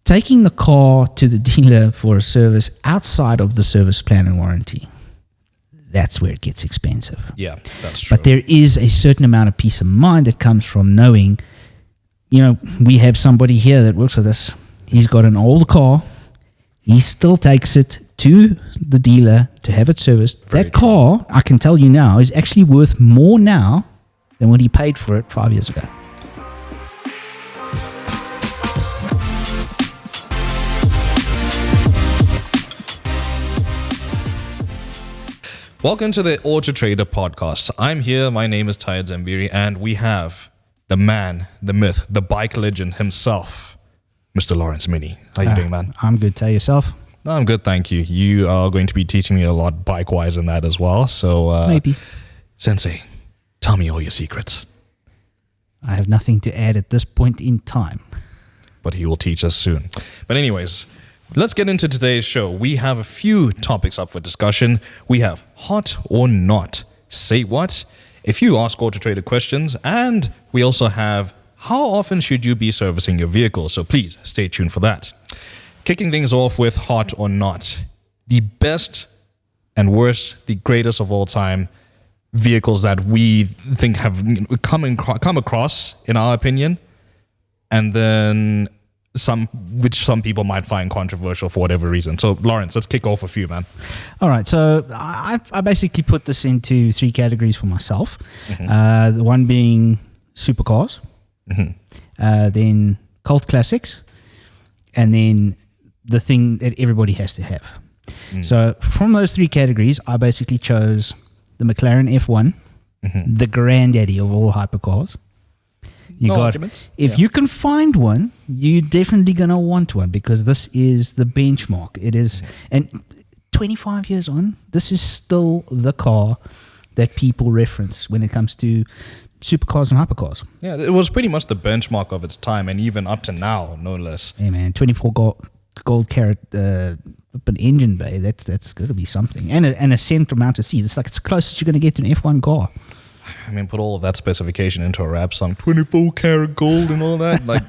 taking the car to the dealer for a service outside of the service plan and warranty, that's where it gets expensive. Yeah, that's true. But there is a certain amount of peace of mind that comes from knowing, we have somebody here that works with us. He's got an old car. He still takes it to the dealer to have it serviced. That car, I can tell you now, is actually worth more now than when he paid for it 5 years ago. Welcome to the AutoTrader Podcast. I'm here. My name is Taye and we have the man, the myth, the bike legend himself, Mr. Lawrence Mini. How you doing, man? I'm good. Tell yourself. No, I'm good, thank you. You are going to be teaching me a lot bike-wise in that as well. So, maybe. Sensei, tell me all your secrets. I have nothing to add at this point in time. But he will teach us soon. But anyways, let's get into today's show. We have a few topics up for discussion. We have hot or not, say what, a few Ask AutoTrader questions, and we also have how often should you be servicing your vehicle. So please stay tuned for that. Kicking things off with hot or not, the best and worst, the greatest of all time vehicles that we think have come across, in our opinion, and then which some people might find controversial for whatever reason. So, Lawrence, let's kick off a few, man. All right. So, I basically put this into three categories for myself. Mm-hmm. The one being supercars, then cult classics, and then the thing that everybody has to have. So, from those three categories, I basically chose the McLaren F1, the granddaddy of all hypercars. Arguments. If you can find one, you're definitely going to want one because this is the benchmark. It is, and 25 years on, this is still the car that people reference when it comes to supercars and hypercars. Yeah, it was pretty much the benchmark of its time, and even up to now, no less. Hey man, 24 gold carat an engine bay. That's going to be something, and a center mounted seat. It's like it's closest you're going to get to an F1 car. I mean, put all of that specification into a rap song, 24 karat gold and all that. Like,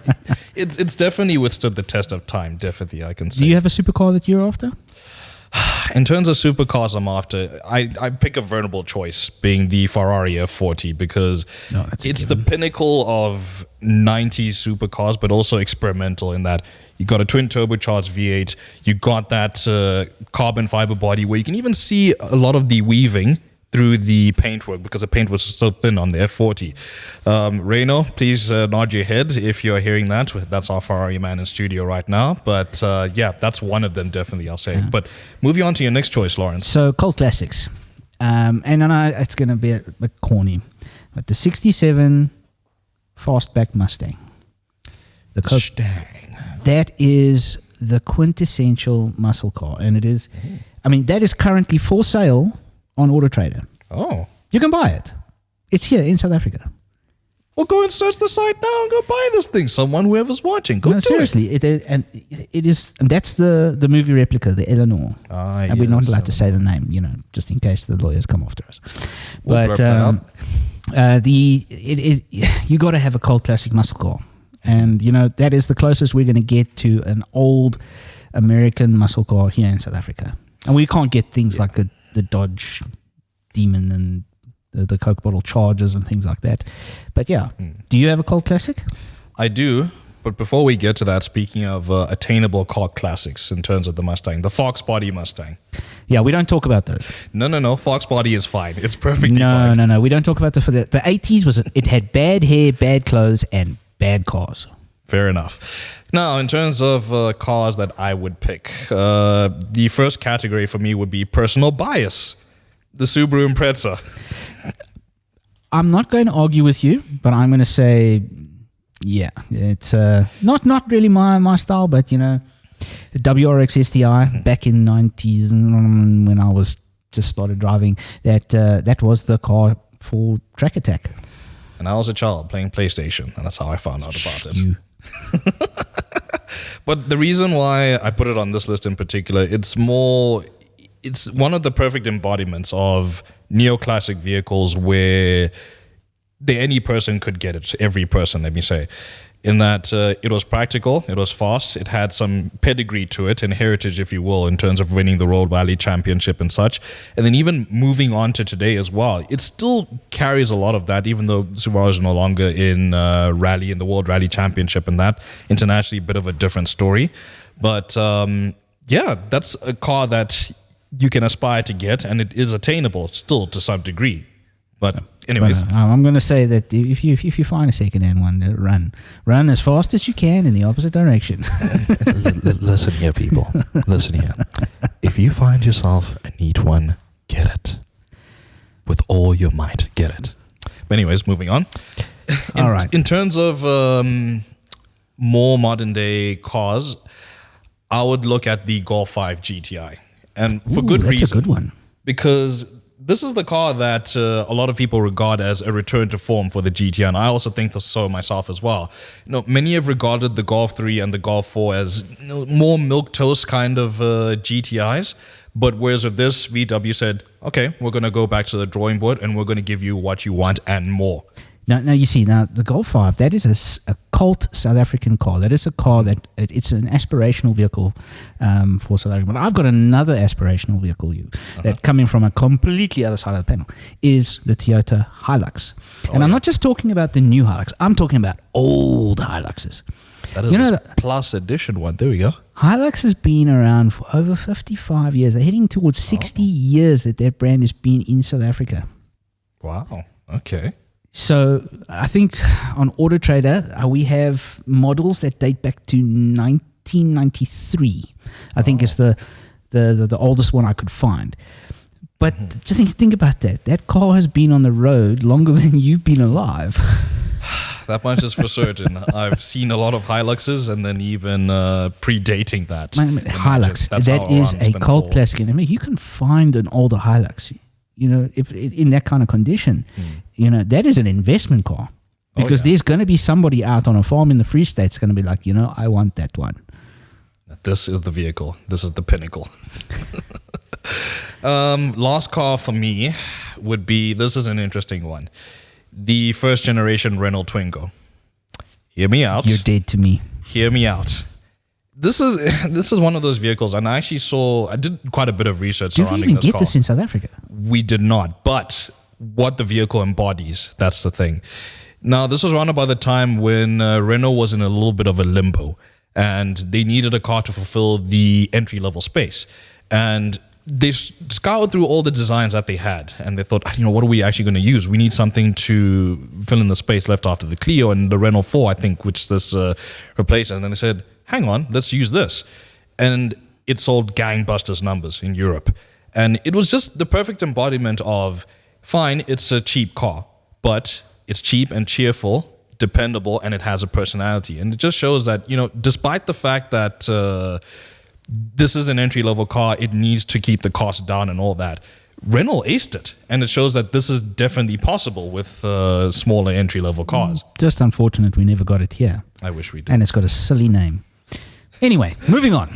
it's definitely withstood the test of time. Definitely, I can say. Do you have a supercar that you're after? In terms of supercars, I'm after. I pick a vulnerable choice, being the Ferrari F40, because it's the pinnacle of 90s supercars, but also experimental in that you got a twin turbocharged V8. You got that carbon fiber body where you can even see a lot of the weaving through the paintwork because the paint was so thin on the F40. Reno, please nod your head if you're hearing that. That's our Ferrari man in studio right now. But yeah, that's one of them, definitely, I'll say. Yeah. But moving on to your next choice, Lawrence. So, cult classics. And I know it's going to be a bit corny, but the 67 fastback Mustang. The Mustang. That is the quintessential muscle car. And it is, I mean, that is currently for sale on AutoTrader. Oh. You can buy it. It's here in South Africa. Well, go and search the site now and go buy this thing. Someone, whoever's watching, go do seriously, it is, and that's the movie replica, the Eleanor. And we're not allowed to say the name, just in case the lawyers come after us. But you got to have a cult classic muscle car. And, that is the closest we're going to get to an old American muscle car here in South Africa. And we can't get things like the Dodge Demon and the Coke bottle Chargers and things like that. But yeah, do you have a cult classic? I do. But before we get to that, speaking of attainable cult classics in terms of the Mustang, the Fox Body Mustang. Yeah, we don't talk about those. No. Fox Body is fine. It's perfectly fine. No. We don't talk about the 80s. It had bad hair, bad clothes, and bad cars. Fair enough. Now, in terms of cars that I would pick, the first category for me would be personal bias. The Subaru Impreza. I'm not going to argue with you, but I'm going to say, yeah, it's not really my style, but the WRX STI back in 90s when I was just started driving, that was the car for Track Attack. And I was a child playing PlayStation, and that's how I found out about it. But the reason why I put it on this list in particular, it's one of the perfect embodiments of neoclassic vehicles where any person could get it. Every person, let me say. in that it was practical, it was fast, it had some pedigree to it and heritage, if you will, in terms of winning the Road Rally Championship and such. And then even moving on to today as well, it still carries a lot of that, even though Subaru is no longer in rally, in the World Rally Championship and that. Internationally, a bit of a different story. But yeah, that's a car that you can aspire to get, and it is attainable still to some degree. But anyways, I'm going to say that if you find a second-hand one, run as fast as you can in the opposite direction. Listen here, people. Listen here. If you find yourself a neat one, get it with all your might. Get it. But anyways, moving on. All right. In terms of more modern-day cars, I would look at the Golf 5 GTI, and for good reason. That's a good one. Because this is the car that a lot of people regard as a return to form for the GTI, and I also think so myself as well. Many have regarded the Golf 3 and the Golf 4 as more milquetoast kind of GTIs, but whereas with this, VW said, okay, we're going to go back to the drawing board and we're going to give you what you want and more. Now you see, the Golf 5, that is a cult South African car. That is a car that it's an aspirational vehicle for South Africa. But I've got another aspirational vehicle that coming from a completely other side of the panel is the Toyota Hilux. And I'm not just talking about the new Hilux. I'm talking about old Hiluxes. That is a plus edition one. There we go. Hilux has been around for over 55 years. They're heading towards 60 years that their brand has been in South Africa. Wow. Okay. So I think on AutoTrader, we have models that date back to 1993. I think it's the oldest one I could find. But just think about that. That car has been on the road longer than you've been alive. That much is for certain. I've seen a lot of Hiluxes, and then even predating that. Hilux, that is a cult classic. And I mean, you can find an older Hilux, if in that kind of condition, that is an investment car, because there's going to be somebody out on a farm in the Free State that's going to be like, I want that one. This is the vehicle. This is the pinnacle. Last car for me would be, this is an interesting one, the first generation Renault Twingo. Hear me out. You're dead to me. Hear me out. This is one of those vehicles, and I did quite a bit of research surrounding this car. Did we even get this in South Africa? We did not, but what the vehicle embodies, that's the thing. Now, this was around about the time when Renault was in a little bit of a limbo, and they needed a car to fulfill the entry-level space. And they scoured through all the designs that they had, and they thought, what are we actually going to use? We need something to fill in the space left after the Clio and the Renault 4, I think, which this replaced. And then they said, hang on, let's use this. And it sold gangbusters numbers in Europe. And it was just the perfect embodiment of, fine, it's a cheap car, but it's cheap and cheerful, dependable, and it has a personality. And it just shows that, despite the fact that this is an entry-level car, it needs to keep the cost down and all that, Renault aced it. And it shows that this is definitely possible with smaller entry-level cars. Just unfortunate we never got it here. I wish we did. And it's got a silly name. Anyway, moving on.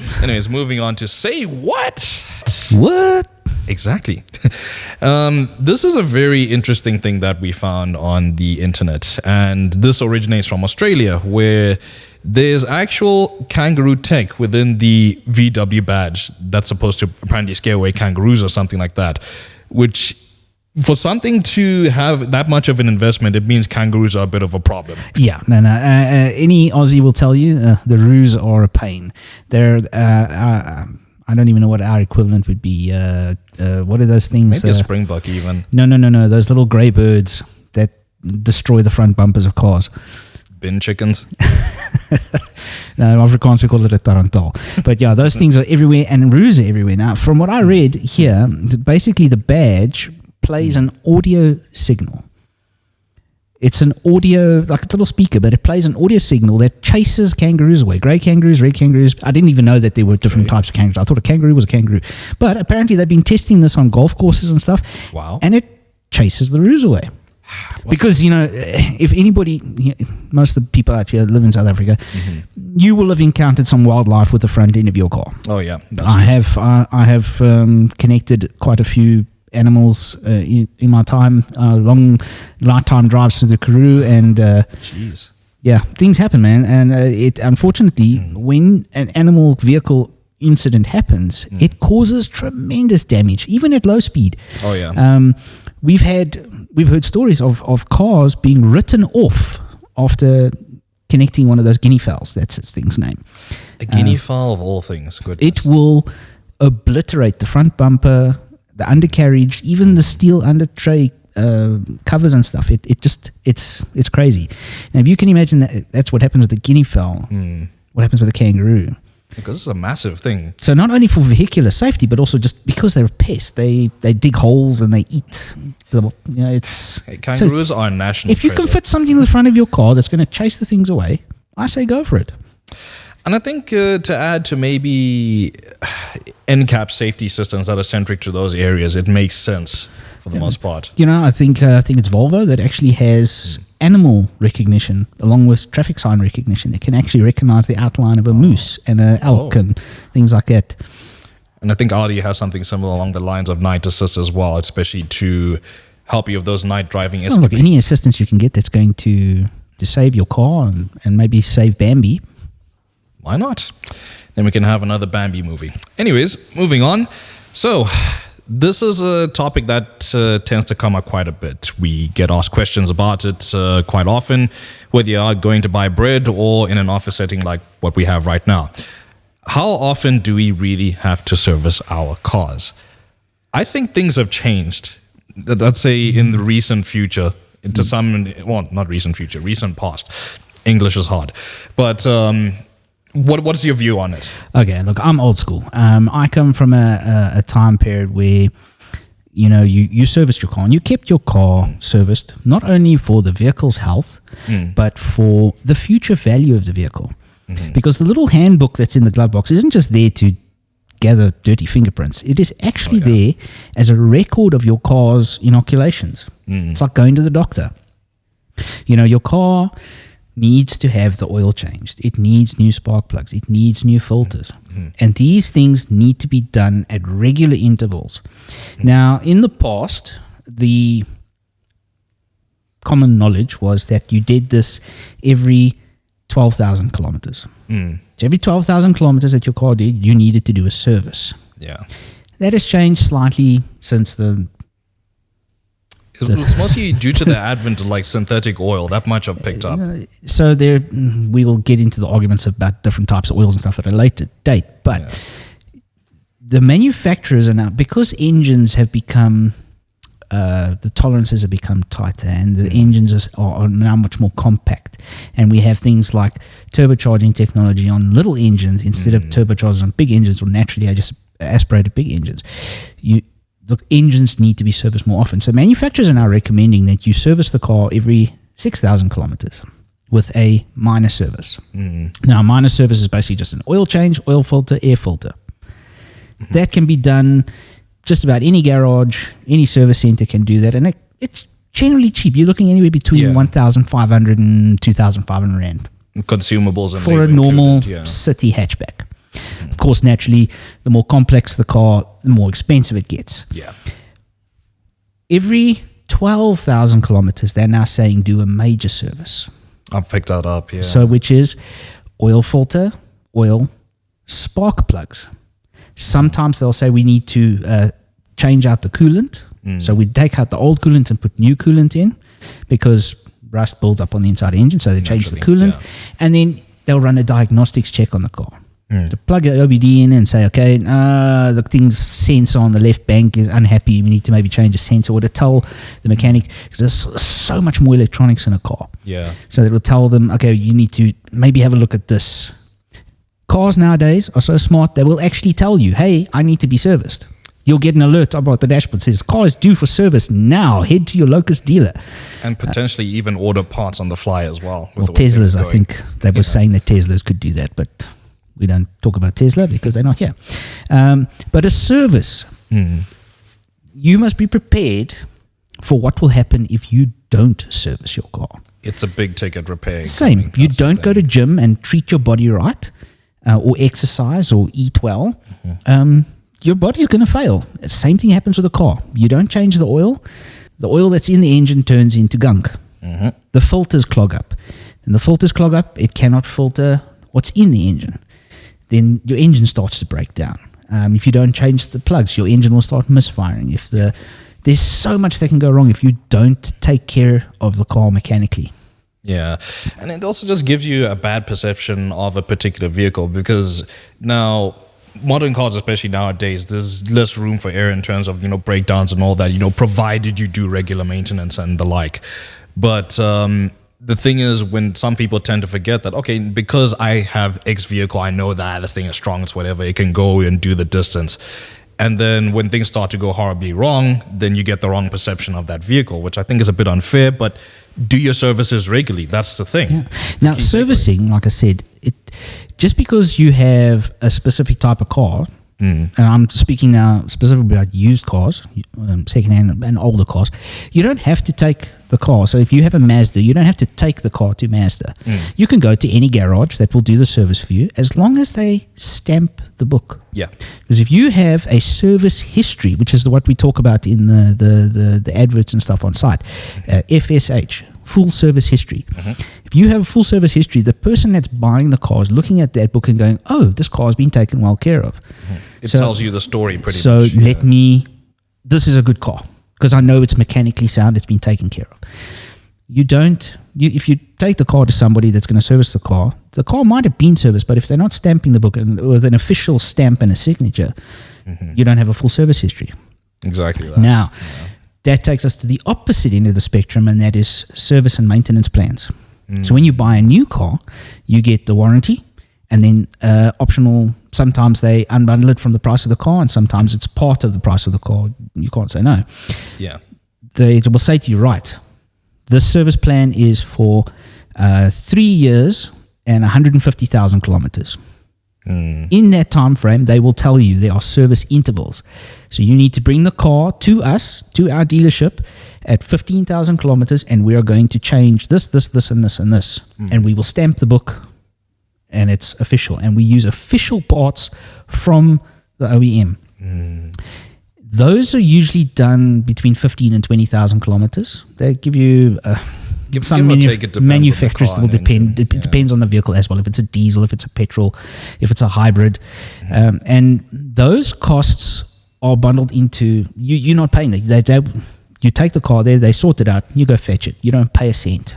Moving on to say what? What? Exactly. This is a very interesting thing that we found on the internet, and this originates from Australia, where there's actual kangaroo tech within the VW badge that's supposed to apparently scare away kangaroos or something like that, which, for something to have that much of an investment, it means kangaroos are a bit of a problem. Yeah, no. Any Aussie will tell you the roos are a pain. They're, I don't even know what our equivalent would be. What are those things? Maybe a springbok even. No. Those little grey birds that destroy the front bumpers of cars. Bin chickens. No, Afrikaans we call it a tarantal. But yeah, those things are everywhere, and roos are everywhere. Now, from what I read here, basically the badge plays an audio signal. It's an audio, like a little speaker, but it plays an audio signal that chases kangaroos away. Grey kangaroos, red kangaroos. I didn't even know that there were different types of kangaroos. I thought a kangaroo was a kangaroo. But apparently they've been testing this on golf courses and stuff. Wow. And it chases the roos away. Because, if anybody, most of the people out here live in South Africa, you will have encountered some wildlife with the front end of your car. Oh, yeah. I have connected quite a few animals in my time, long lifetime drives to the Karoo, and Yeah, things happen, man. And it unfortunately, when an animal vehicle incident happens, it causes tremendous damage, even at low speed. Oh, yeah. We've heard stories of cars being written off after connecting one of those guinea fowls. That's its thing's name. A guinea fowl of all things. Goodness. It will obliterate the front bumper, the undercarriage, even the steel under tray covers and stuff. It's crazy. Now, if you can imagine that's what happens with the guinea fowl, what happens with a kangaroo? Because it's a massive thing. So not only for vehicular safety, but also just because they're a pest, they dig holes and they eat. Kangaroos are a national If you can fit something in the front of your car that's going to chase the things away, I say go for it. And I think to add to maybe NCAP safety systems that are centric to those areas, it makes sense for the most part. I think it's Volvo that actually has animal recognition along with traffic sign recognition. It can actually recognize the outline of a moose and an elk and things like that. And I think Audi has something similar along the lines of night assist as well, especially to help you with those night driving escapades. Look, any assistance you can get that's going to save your car and maybe save Bambi. Why not? Then we can have another Bambi movie. Anyways, moving on. So this is a topic that tends to come up quite a bit. We get asked questions about it quite often, whether you are going to buy bread or in an office setting like what we have right now. How often do we really have to service our cars? I think things have changed. Let's say in the recent future, not recent future, recent past. English is hard. But what's your view on it? Okay, look, I'm old school. I come from a time period where, you serviced your car and you kept your car serviced, not only for the vehicle's health, but for the future value of the vehicle. Because the little handbook that's in the glove box isn't just there to gather dirty fingerprints. It is actually there as a record of your car's inoculations. It's like going to the doctor. Your car needs to have the oil changed. It needs new spark plugs. It needs new filters. And these things need to be done at regular intervals. Now, in the past, the common knowledge was that you did this every 12,000 kilometers. So every 12,000 kilometers that your car did, you needed to do a service. Yeah. That has changed slightly since it's mostly due to the advent of like synthetic oil. That much I've picked up. So we will get into the arguments about different types of oils and stuff at a later date. But the manufacturers are now, because engines have become, the tolerances have become tighter and the engines are now much more compact. And we have things like turbocharging technology on little engines instead of turbochargers on big engines or naturally just aspirated big engines. The engines need to be serviced more often. So manufacturers are now recommending that you service the car every 6,000 kilometers with a minor service. Now, a minor service is basically just an oil change, oil filter, air filter. That can be done just about any garage, any service center can do that. And it's generally cheap. You're looking anywhere between 1,500 and 2,500 Rand. Consumables and for a normal city hatchback. Of course, naturally, the more complex the car, the more expensive it gets. Yeah. Every 12,000 kilometers, they're now saying do a major service. I've picked that up, yeah. So, which is oil filter, oil, spark plugs. Sometimes they'll say we need to change out the coolant. So we take out the old coolant and put new coolant in because rust builds up on the inside of the engine. So they change the coolant and then they'll run a diagnostics check on the car. To plug the OBD in and say, okay, the thing's sensor on the left bank is unhappy. We need to maybe change a sensor, or to tell the mechanic, because there's so much more electronics in a car. Yeah. So they will tell them, okay, you need to maybe have a look at this. Cars nowadays are so smart, they will actually tell you, hey, I need to be serviced. You'll get an alert about the dashboard that says, car is due for service now. Head to your local dealer. And potentially even order parts on the fly as well. Well, Teslas, I think they were saying that Teslas could do that, but we don't talk about Tesla because they're not here. But a service, you must be prepared for what will happen if you don't service your car. It's a big ticket repair. Same. You don't go to gym and treat your body right, or exercise or eat well. Your body's going to fail. Same thing happens with a car. You don't change the oil that's in the engine turns into gunk. The filters clog up. and the filters clog up, it cannot filter what's in the engine. Then your engine starts to break down. If you don't change the plugs, your engine will start misfiring. There's so much that can go wrong if you don't take care of the car mechanically. Yeah, and it also just gives you a bad perception of a particular vehicle, because now modern cars, especially nowadays, there's less room for error in terms of, breakdowns and all that, provided you do regular maintenance and the like. But the thing is, when some people tend to forget that, okay, because I have X vehicle, I know that this thing is strong, it's whatever, it can go and do the distance. And then when things start to go horribly wrong, then you get the wrong perception of that vehicle, which I think is a bit unfair. But do your services regularly. That's the thing. Yeah. Now, servicing, like I said, just because you have a specific type of car, and I'm speaking now specifically about used cars, secondhand and older cars, you don't have to take the car. So if you have a Mazda, you don't have to take the car to Mazda. You can go to any garage that will do the service for you, as long as they stamp the book. Yeah. Because if you have a service history, which is what we talk about in the adverts and stuff on site, FSH, full service history. If you have a full service history, the person that's buying the car is looking at that book and going, oh, this car has been taken well care of. It tells you the story pretty much. So this is a good car because I know it's mechanically sound, it's been taken care of. If you take the car to somebody that's going to service the car might have been serviced, but if they're not stamping the book with an official stamp and a signature, you don't have a full service history. Exactly that. Now, that takes us to the opposite end of the spectrum, and that is service and maintenance plans. So when you buy a new car, you get the warranty, and then optional, sometimes they unbundle it from the price of the car, and sometimes it's part of the price of the car. You can't say no. Yeah. They will say to you, right, this service plan is for 3 years and 150,000 kilometers. In that time frame, they will tell you there are service intervals. So you need to bring the car to us, to our dealership at 15,000 kilometers, and we are going to change this, and this, and this. And we will stamp the book, and it's official. And we use official parts from the OEM. Those are usually done between 15 and 20,000 kilometers. They give you... some manufacturers will depend. It depends on the vehicle as well. If it's a diesel, if it's a petrol, if it's a hybrid, and those costs are bundled into you. You're not paying it. You take the car there, they sort it out. You go fetch it. You don't pay a cent.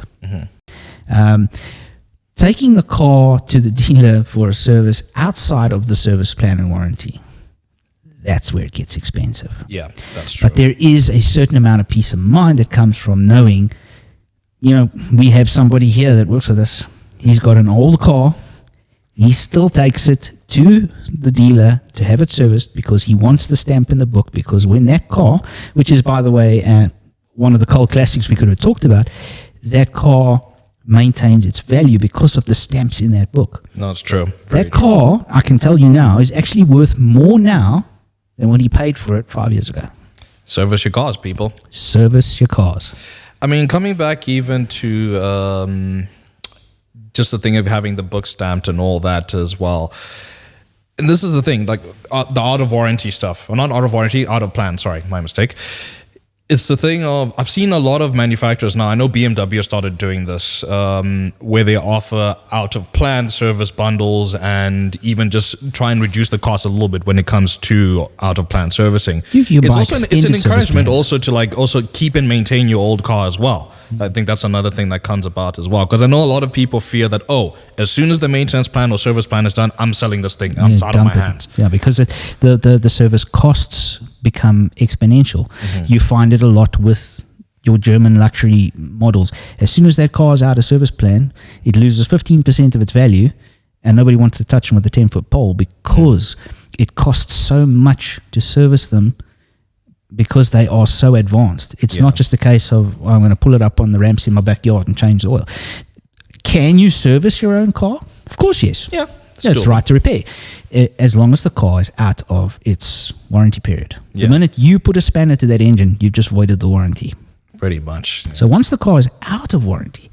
Taking the car to the dealer for a service outside of the service plan and warranty, that's where it gets expensive. Yeah, that's true. But there is a certain amount of peace of mind that comes from knowing. We have somebody here that works with us. He's got an old car. He still takes it to the dealer to have it serviced because he wants the stamp in the book. Because when that car, which is, by the way, one of the cult classics we could have talked about, that car maintains its value because of the stamps in that book. No, it's true. That car, I can tell you now, is actually worth more now than when he paid for it 5 years ago. Service your cars, people. Service your cars. I mean, coming back even to just the thing of having the book stamped and all that as well. And this is the thing, like the out of warranty stuff. Or not out of warranty, out of plan. Sorry, my mistake. It's the thing of, I've seen a lot of manufacturers now, I know BMW started doing this, where they offer out of plan service bundles and even just try and reduce the cost a little bit when it comes to out of plan servicing. It's an encouragement also to also keep and maintain your old car as well. I think that's another thing that comes about as well. Because I know a lot of people fear that, as soon as the maintenance plan or service plan is done, I'm selling this thing. It's out of my hands. Yeah, because the service costs become exponential. You find it a lot with your German luxury models. As soon as that car is out of service plan, it loses 15% of its value, and nobody wants to touch them with a 10-foot pole because it costs so much to service them because they are so advanced. It's not just a case of, I'm going to pull it up on the ramps in my backyard and change the oil. Can you service your own car? Of course, yes. Yeah. It's right to repair, as long as the car is out of its warranty period. The minute you put a spanner to that engine, you've just voided the warranty. Pretty much. Yeah. So once the car is out of warranty,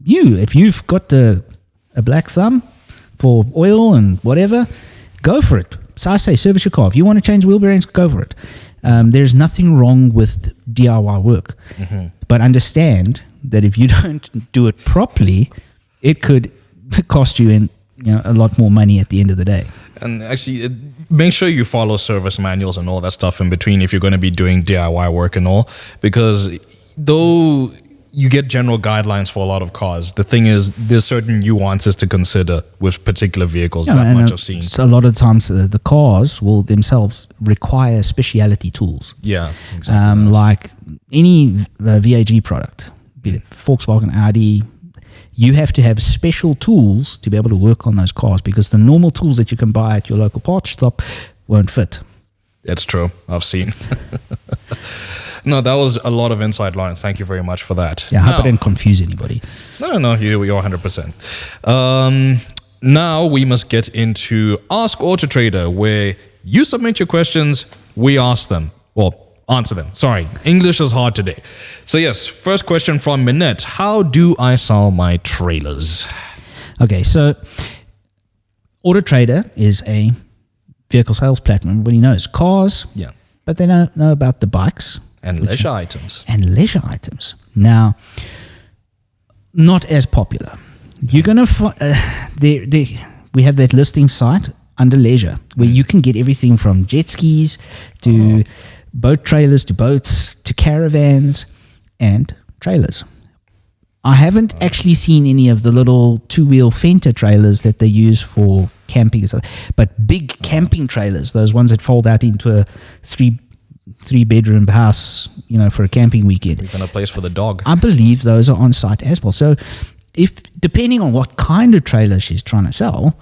if you've got a black thumb for oil and whatever, go for it. So I say, service your car. If you want to change wheel bearings, go for it. There's nothing wrong with DIY work. But understand that if you don't do it properly, it could cost you a lot more money at the end of the day. And actually, make sure you follow service manuals and all that stuff in between if you're going to be doing DIY work and all, because though you get general guidelines for a lot of cars, the thing is there's certain nuances to consider with particular vehicles that much I've seen. So a lot of times the cars will themselves require speciality tools. Yeah, exactly. Like any VAG product, be it Volkswagen, Audi, you have to have special tools to be able to work on those cars, because the normal tools that you can buy at your local parts shop won't fit. It's true. I've seen. No, that was a lot of insight, Lawrence. Thank you very much for that. Yeah, I hope I didn't confuse anybody. No, you're 100%. Now we must get into Ask AutoTrader, where you submit your questions, we ask them. Well, answer them. Sorry, English is hard today. So yes, first question from Minette. How do I sell my trailers? Okay, so AutoTrader is a vehicle sales platform. Everybody knows cars, Yeah. but they don't know about the bikes. And leisure items. And leisure items. Now, not as popular. You're going to we have that listing site under leisure where you can get everything from jet skis to boat trailers to boats to caravans and trailers. I haven't actually seen any of the little two-wheel Fender trailers that they use for camping and stuff, but big camping trailers, those ones that fold out into a three-bedroom house, for a camping weekend. Even a place for the dog. I believe those are on site as well. So, if depending on what kind of trailer she's trying to sell,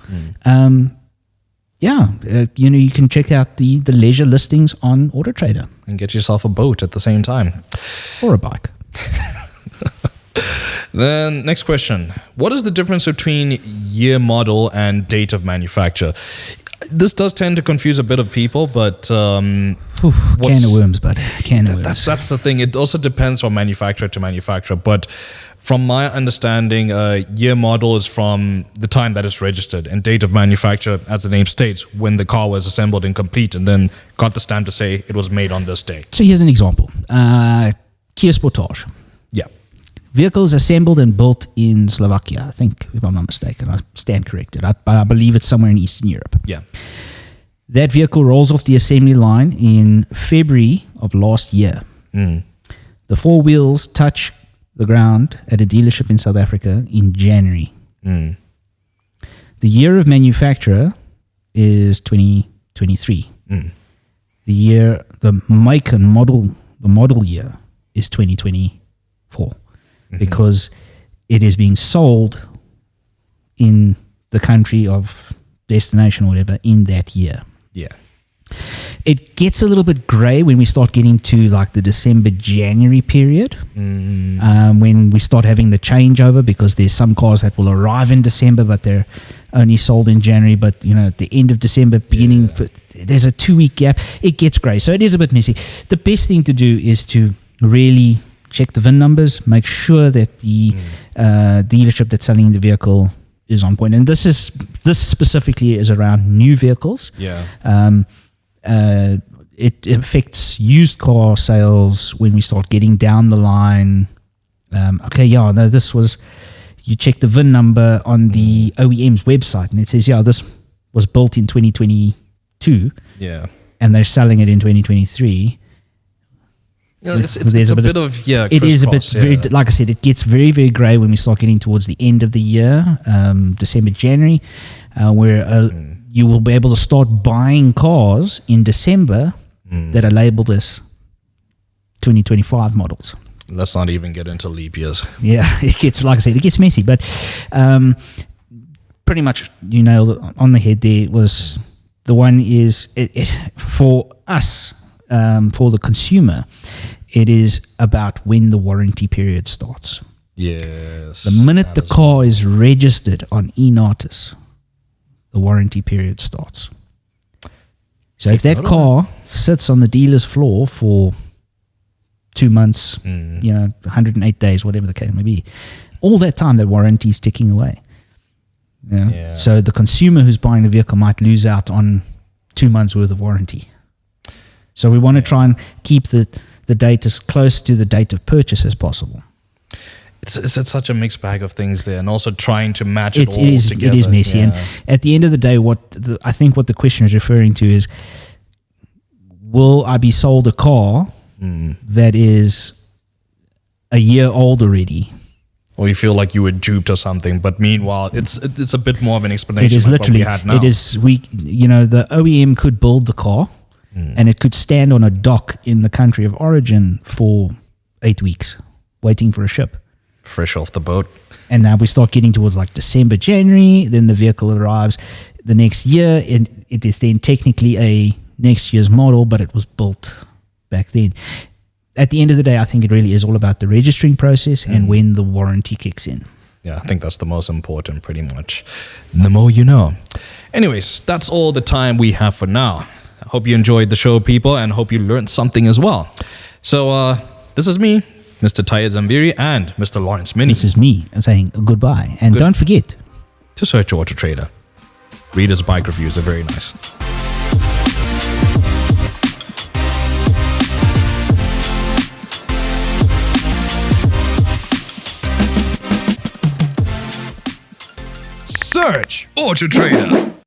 you can check out the leisure listings on AutoTrader. And get yourself a boat at the same time. Or a bike. Then next question. What is the difference between year model and date of manufacture? This does tend to confuse a bit of people, but can of worms, bud. Can of worms. That's the thing. It also depends from manufacturer to manufacturer, but from my understanding, year model is from the time that it's registered, and date of manufacture, as the name states, when the car was assembled and complete and then got the stamp to say it was made on this day. So here's an example. Kia Sportage. Yeah. Vehicles assembled and built in Slovakia, I think, if I'm not mistaken. I stand corrected. But I believe it's somewhere in Eastern Europe. Yeah. That vehicle rolls off the assembly line in February of last year. The four wheels touch the ground at a dealership in South Africa in January. The year of manufacture is 2023. The make and model, the model year is 2024. Because it is being sold in the country of destination or whatever in that year. Yeah. It gets a little bit grey when we start getting to like the December-January period, when we start having the changeover, because there's some cars that will arrive in December but they're only sold in January, but at the end of December, beginning, there's a 2-week gap. It gets grey, so it is a bit messy. The best thing to do is to really check the VIN numbers, make sure that the dealership that's selling the vehicle is on point. And this specifically is around new vehicles. Yeah. It affects used car sales when we start getting down the line. This was, you check the VIN number on the OEM's website and it says, this was built in 2022. Yeah. And they're selling it in 2023. It's a bit of it is a bit very, like I said, it gets very, very grey when we start getting towards the end of the year, December, January, where you will be able to start buying cars in December that are labeled as 2025 models. Let's not even get into leap years. Yeah, it gets, like I said, it gets messy, but pretty much you nailed it on the head. There was the one is it for us. For the consumer, it is about when the warranty period starts. Yes. The minute the car is registered on eNatus, the warranty period starts. So if that car sits on the dealer's floor for 2 months, 108 days, whatever the case may be, all that time that warranty is ticking away. Yeah. So the consumer who's buying the vehicle might lose out on 2 months worth of warranty. So we want to try and keep the date as close to the date of purchase as possible. it's such a mixed bag of things there, and also trying to match it all together. It is messy, and at the end of the day, I think what the question is referring to is, will I be sold a car that is a year old already? Or you feel like you were duped or something, but meanwhile, it's a bit more of an explanation. It is like literally, what we had now. it is, the OEM could build the car and it could stand on a dock in the country of origin for 8 weeks waiting for a ship. Fresh off the boat. And now we start getting towards like December, January, then the vehicle arrives the next year. It is then technically a next year's model, but it was built back then. At the end of the day, I think it really is all about the registering process and when the warranty kicks in. Yeah, I think that's the most important, pretty much. The more you know. Anyways, that's all the time we have for now. I hope you enjoyed the show, people, and hope you learned something as well. So, this is me, Mr. Taye and Mr. Lawrence Mini. This is me saying goodbye. And don't forget to search AutoTrader. Readers' bike reviews are very nice. Search AutoTrader.